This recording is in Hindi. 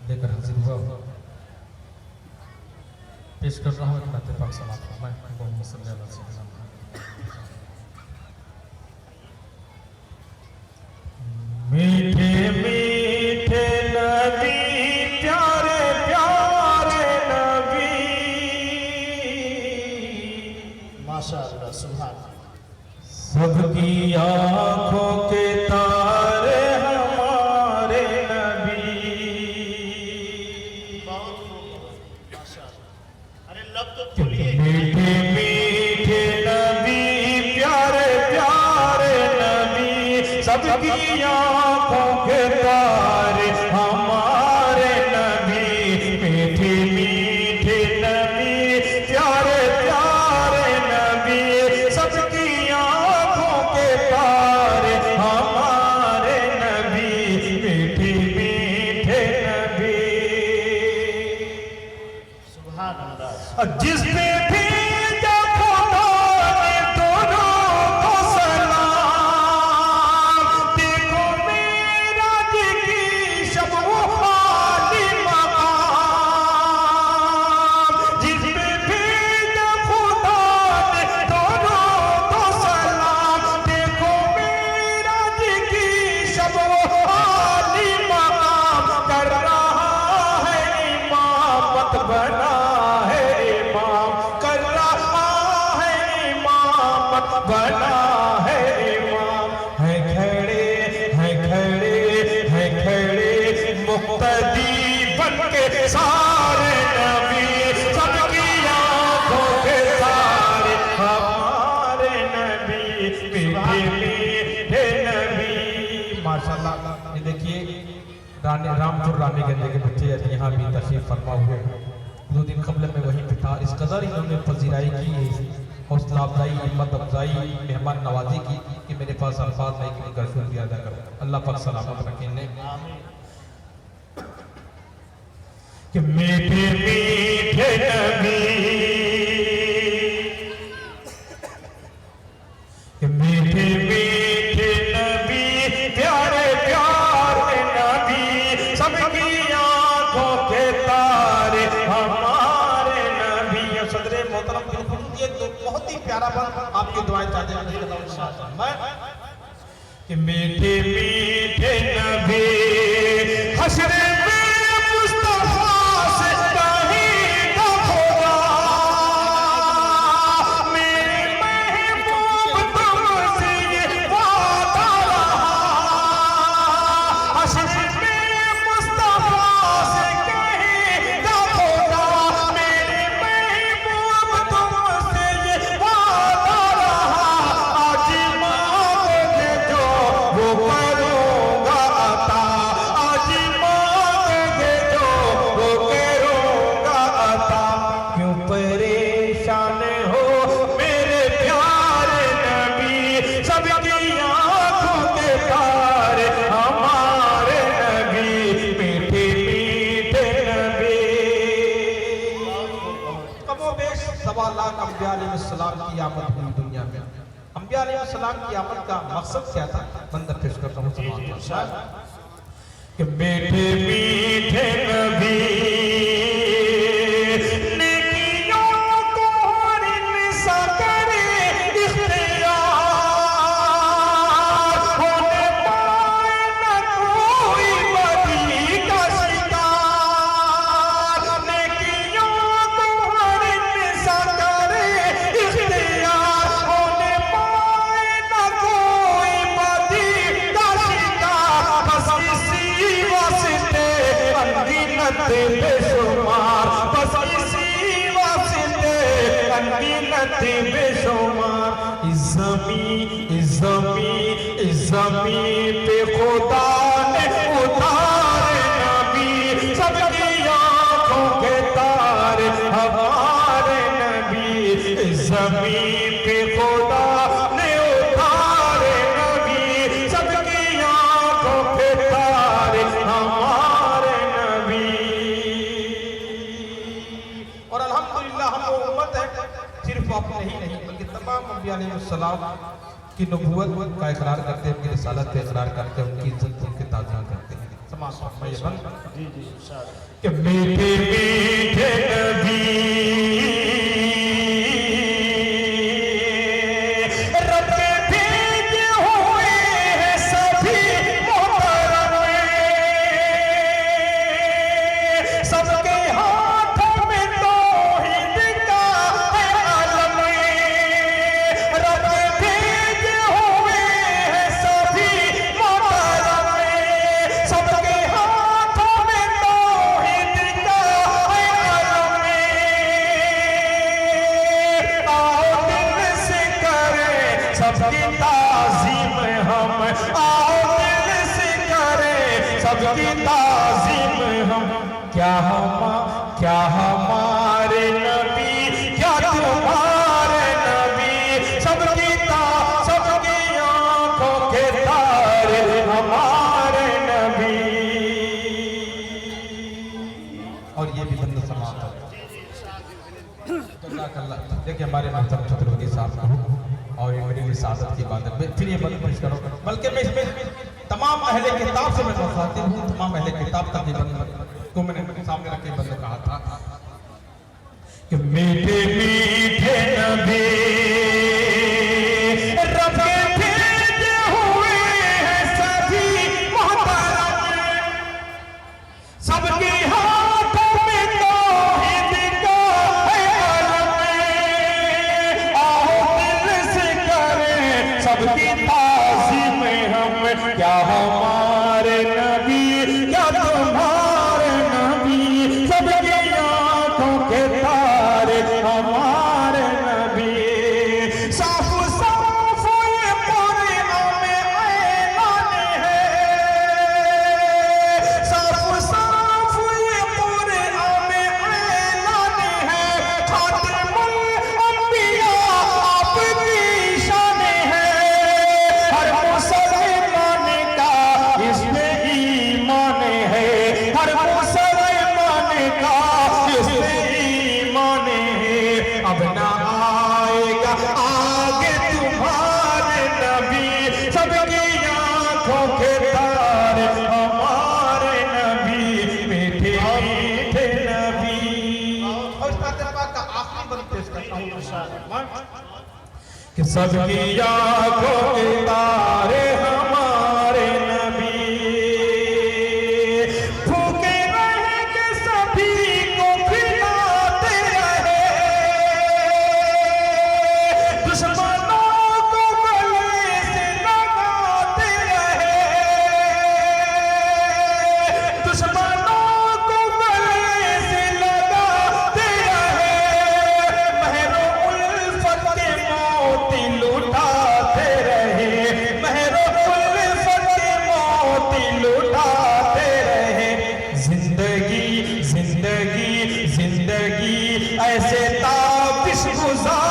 लेकर हाजिर हुआ, पेश कर रहा हूँ नाते पाक सलात मैं मोहम्मद सल्लल्लाहु अलैहि वसल्लम। मीठे मीठे नबी प्यारे प्यारे नबी, माशाअल्लाह सुभान। सबकी आंखों के तारे हमारे नबी। बहुत माशाअल्लाह। अरे लब तो खोलिए। मीठे मीठे नबी प्यारे प्यारे नबी, सबकी आंखों के तारे हमारे नबी। मीठे मीठे नबी प्यारे प्यारे नबी, सबकी आंखों के तारे हमारे नबी। मीठे मीठे नबी, सुभान अल्लाह। जिस पे भी देखो दोनों को सलाम, देखो मेरा जी की शब वो आली मकाम। जिस पे भी देखो दोनों को सलाम, देखो मेरा जी की शब वो आली मकाम। कर रहा है इमामत बना है इमाम, कर रहा है इमामत बना है इमाम। है खड़े है खड़े है खड़े मुक्तदी बन के सारे नबी, सबकी आंखों के तारे हमारे नबी। मीठे मीठे नबी, माशाल्लाह। ये देखिए रानी रामपुर रानीगंज के बच्चे यहाँ भी तशरीफ फरमा हुए हैं। 2 दिन कबल में वहीं पे था। इस कदर इन्होंने पजीराई की है, हौसला अफजाई, हिम्मत अफजाई, मेहमान नवाजी की कि मेरे पास अल्फाज नहीं कि उनका शुक्रिया अदा करो। अल्लाह पाक सलामत रखें ने। कि मीठे मीठे नबी, कि मीठे मीठे नबी प्यारे प्यारे नबी, सबकी आंखों के तारे हमारे नबी। सदरे मोहतरम बिल्कुल ये तो बहुत ही प्यारा बन आपकी दुआएं चाहते हैं मैं कि मीठे मीठे नबी हशरे में मुस्तफा से कहीं न होगा। मेरे महबूब तुमसे ये वादा रहा, हशरे में मुस्तफा से कहीं न होगा। मेरे महबूब तुमसे ये वादा रहा, आज मांगोगे जो वो करूंगा अता। आज मांगोगे जो वो करूंगा अता। क्यों परेशान हो मेरे प्यारे नबी, सबकी आंखों के तारे हमारे नबी। मीठे मीठे नबी। कमोबेश 1.25 लाख अंबिया अलैहिस्सलाम की आमद हुई दुनिया में। अंबिया अलैहिस्सलाम की आमद का मकसद क्या था? बंदा पेश करता हूँ कि मीठे मीठे नबी नेकियों को रिसा करे इख्तियार, होने पाए न कोई बदी का शिकार। नेकियों को रिसा करे इख्तियार, होने पाए न कोई बदी का शिकार। बस इसी वास्ते अनगिनत बेशुमार, बस इसी वास्ते अनगिनत बेशुमार। इस ज़मीं पे खुदा ने उतारे नबी, सबकी आंखों के तारे हमारे नबी। इस ज़मीं पे खुदा ने उतारे नबी, सबकी आंखों के तारे हमारे नबी। और अल्हम्दुलिल्लाह हम वो उम्मत है, सिर्फ अपने ही नहीं बल्कि तमाम अंबिया अलैहिस्सलाम की नबूवत का इकरार करते हैं, उनकी रिसालत का इकरार करते हैं, उनकी इज्जत उनकी ताज़ीम करते हैं। समाप्त फरमाइए बंद। जी जी इरशाद। कि मीठे मीठे नबी रब के भेजे हुए हैं सभी मोहतरम, सबके हाथों में तौहीद का है आलम। रब के भेजे हुए हैं सभी मोहतरम, सबके हाथों में तौहीद का है आलम। आओ दिल से करें सबकी ताज़ीम हम, आओ दिल से करें सबकी ताज़ीम हम। क्या हमारे नबी, क्या तुम्हारे नबी, सबकी आंखों के तारे हमारे नबी। और ये भी बंद समाप्त हो। देखिए हमारे महतरम छत्रपति साहब का और ये मेरे लिए सादत की इबादत में फिर ये बंद पेश करो, बल्कि मैं इसमें तमाम अहले किताब से मैं मुखातिब हूँ, तमाम अहले किताब तकरीबन को मैंने सामने रख के बंद कहा था कि मीठे मीठे नबी रब के भेजे हुए हैं सभी मोहतरम, सबके हाथों में तौहीद का है आलम। आओ दिल से करें सबकी ताज़ीम हम। क्या हमारे नबी, क्या तुम्हारे नबी, सबकी आंखों के तारे हमारे नबी। साफ साफ ये कुरान में ऐलान है, साफ साफ ये कुरान में ऐलान है। खातिमुल अंबिया आपकी शान है, हर मुसलमान का इसमें ईमान है, हर मुसलमान का इसमें ईमान है। अब ना आएगा आगे तुम्हारे नबी, सबकी आंखों के तारे हमारे नबी, मीठे मीठे नबी। और इस पाक का आखिरी बंद पेश करता हूँ कि सबकी आंखों के तारे हमारे नबी, भूखे रहे के सभी को खिलाते रहे, दुश्मनों को गले से लगाते रहे, दुश्मनों को गले से लगाते रहे। महरो उल्फत के मोती लुटाते रहे, महरो उल्फत के मोती लुटाते रहे। जिंदगी जिंदगी जिंदगी ऐसे ताबिश गुजार